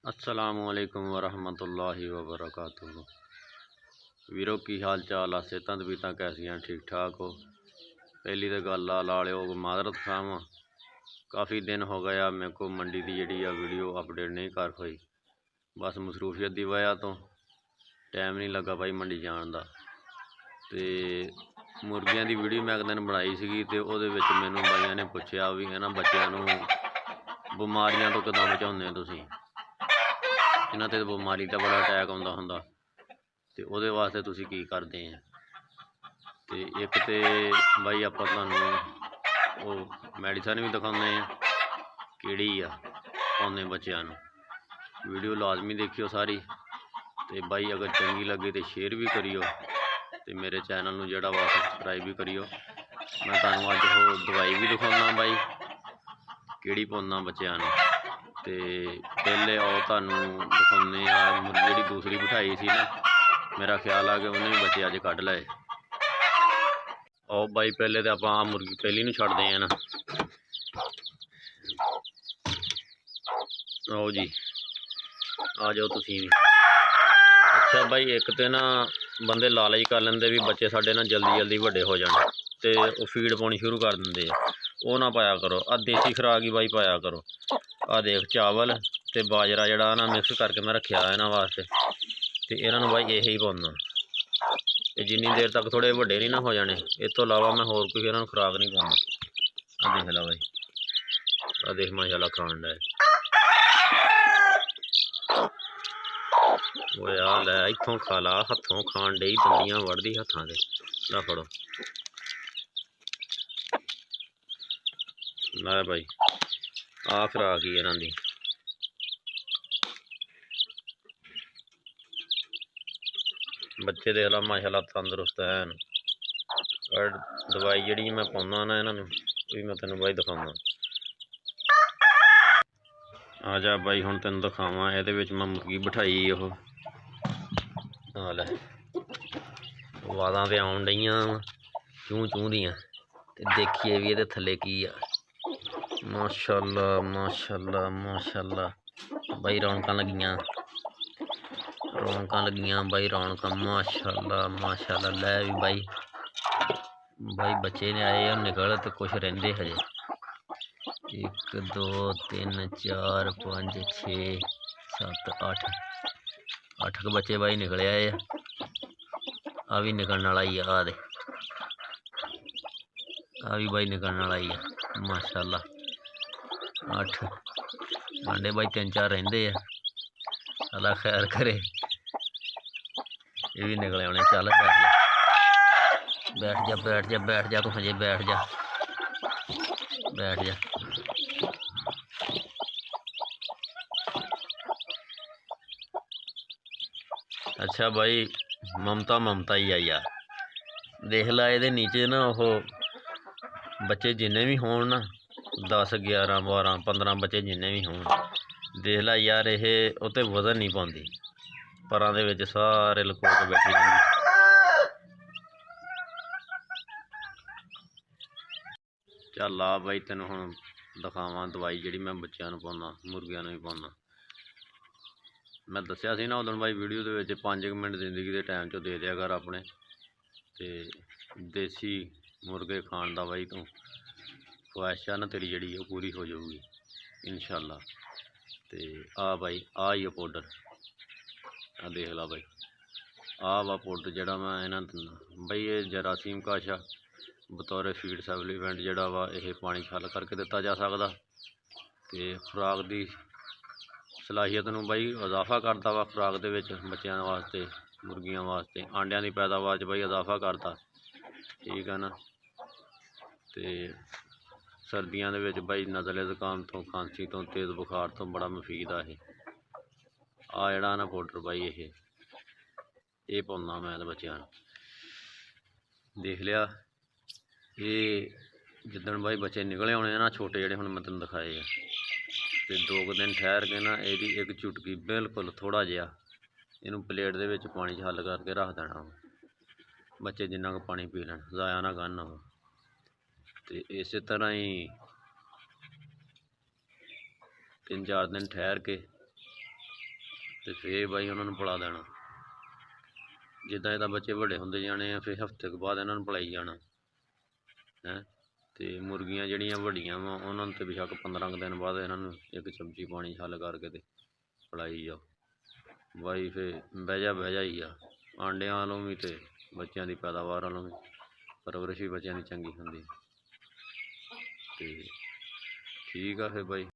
अस्सलामुअलैकुम वरहमतुल्लाहि वबरकातुहू। वीरो की हाल चाल आ, सेहतां तबीयतां कैसियां? ठीक ठाक हो? पहली तो गल ला लियो माजरत खावां, काफ़ी दिन हो गया मेरे को मंडी की जी वीडियो अपडेट नहीं कर पाई। बस मसरूफियत की वजह तो टाइम नहीं लगा भाई मंडी जान का। तो मुर्गियां की वीडियो मैं एक दिन बनाई सी, तो वो मैनू भाइयों ने पूछा भी इन्होंने बच्चों बीमारियों तो किदां बचाउने तुसीं, इन्हां ते बीमारी का बड़ा अटैक आउंदा हुंदा, ते उहदे वास्ते तुसीं की करदे हैं? ते एक तो भाई आपां तुहानूं वो मैडिसन भी दिखाउने किहड़ी आ पाउने बच्चों नूं। वीडियो लाजमी देखियो सारी, तो भाई अगर चंगी लगे तो शेयर भी करियो, तो मेरे चैनल नूं जिहड़ा वा सबसक्राइब भी करियो। मैं तुहानूं अज वो दवाई भी दिखाउणा भाई किहड़ी पाउणा बच्चों नूं। तो पहले आओ तुहानूं दिखाउने आ मुर्गी जी दूसरी बिठाई सी ना, मेरा ख्याल आ कि उन्हें भी बच्चे अज कढ़ लए। आओ भाई पहले तो आप मुर्गी पहली नूं छड्डदे हैं ना। आओ जी आ जाओ तुसीं भी। अच्छा भाई एक तो ना बंदे लालच कर लेंदे भी बच्चे साडे ना जल्दी जल्दी वड्डे हो जाने, तो वो फीड पाउणी शुरू कर देंगे। वो ना पाया करो, आ देसी खुराक ही भाई पाया करो। आ देख चावल ते बाजरा जड़ा ना मिक्स करके मैं रखा इन्होंने वास्ते, तो इन्होंने भाई यही पाउना। तो जिन्नी देर तक थोड़े वड्डे नहीं ना हो जाने, इस तो इलावा मैं होर कोई इन्होंने खुराक नहीं पाउना। आ देख ला भाई, आ देख माशाल्लाह खान डे। वो यार लै इत्थों खा ला, हथों खान डई, दंदियां वढ़दी हथां दे। ला फड़ो लै भाई, आ खुराक ही इन्हां दी। बच्चे देख ला माशाल्लाह तंदरुस्त हैं। और दवाई जी मैं पाउना ना इन्हों भी मैं तेन भाई दिखावा। आ जा भाई हुण तेन दिखावा, ये मैं मुर्गी बिठाई वो लै आवाज़ां तो आउण डईयां चूं चूं दियां, ते देखिए भी ये थल्ले की आ। माशाल्लाह माशाल्लाह माशाल्लाह भाई रौनकां लगियां, रौनकां लगियां भाई रौनकां। माशाल्लाह माशाल्लाह लै भी भाई, भाई बच्चे ने आए निकल तो कुछ रेंदे हजे। 1 2 3 4 5 6 7 8 8 बच्चे भाई निकले आए। आ भी निकलने वाला ही आ दे, आ भी भाई निकलने वाला ही है माशाल्लाह। 8 अंडे भाई 3 4 रेंदे है, अल्लाह खैर करे, ये भी निकले होने। चल बैठ जा बैठ जा बैठ जा बैठ जा, तू हजे बैठ जा बैठ जा। अच्छा भाई ममता ममता ही आई यार, देख ला ये नीचे ना वो बच्चे जिन्ने भी हो ना 10 11 12 15 बच्चे जिन्ने भी हो, देख ला यार ये उत्ते वजन नहीं पाती, परां दे विच सारे लुको के बैठी रहिंदी। चल आ भाई तेन हुण दिखावा दवाई जी मैं बच्चों को पाउना, मुर्गियां भी पाउना। मैं दसिया सी ना उदन भाई वीडियो के 5 मिनट जिंदगी के टाइम चो दे दिया कर अपने, ते देसी मुर्गे खान का भाई तू ख्वाहिश है ना तेरी जी वो पूरी हो जाऊगी इंशाल्लाह। तो आ भाई आ ही पाउडर, आ देख ला भाई, आ वा पाउडर जड़ा मैं इन्हों दिना भाई। ये जरासीम काशा बतौर फीड सप्लीमेंट जड़ा वा यह पानी छल करके दिता जा सकता, तो खुराक की सलाहियत नूं भाई इजाफा करता वा। खुराक दे विच बच्चों वास्ते मुर्गियां वास्ते आंडियां की पैदावार भाई इजाफा करता, ठीक है ना। तो सर्दियों के भाई नज़ले जुकाम तो खांसी तो तेज़ बुखार तो बड़ा मुफीद है। आ जड़ा ना पाउडर भाई ये पाउना मैं बच्चों देख लिया। ये जिदन भाई बच्चे निकले होने ना छोटे जोड़े हम मैं तेन दिखाए है, तो 2 दिन ठहर के ना यदी एक चुटकी बिल्कुल थोड़ा जिहा इनू प्लेट दे विच पानी हल करके रख देना, बच्चे जिन्ना को पानी पी लैन, ज़ाया ना करन। तो इस तरह ही 3 4 दिन ठहर के ਤੇ ਫੇਰ ਬਾਈ ਉਹਨਾਂ ਨੂੰ ਪਿਲਾ ਦੇਣਾ। ਜਿੱਦਾਂ ਜਿੱਦਾਂ ਬੱਚੇ ਵੱਡੇ ਹੁੰਦੇ ਜਾਣੇ ਆ ਫਿਰ ਹਫ਼ਤੇ ਕੁ ਬਾਅਦ ਇਹਨਾਂ ਨੂੰ ਪਿਲਾਈ ਜਾਣਾ ਹੈ। ਤੇ ਮੁਰਗੀਆਂ ਜਿਹੜੀਆਂ ਵੱਡੀਆਂ ਵਾ ਉਹਨਾਂ ਨੂੰ ਤੇ ਬੇਸ਼ੱਕ 15 ਕੁ ਦਿਨ ਬਾਅਦ ਇਹਨਾਂ ਨੂੰ ਇੱਕ ਚਮਚੀ ਪਾਣੀ ਹੱਲ ਕਰਕੇ ਤੇ ਪਿਲਾਈ ਜਾਓ। ਬਾਈ ਫਿਰ ਬਹਿ ਜਾ ਹੀ ਆ, ਆਂਡਿਆਂ ਵੱਲੋਂ ਵੀ ਤੇ ਬੱਚਿਆਂ ਦੀ ਪੈਦਾਵਾਰ ਵੱਲੋਂ ਵੀ, ਪਰਵਰਿਸ਼ ਵੀ ਬੱਚਿਆਂ ਦੀ ਚੰਗੀ ਹੁੰਦੀ। ਤੇ ਠੀਕ ਆ ਫਿਰ ਬਾਈ।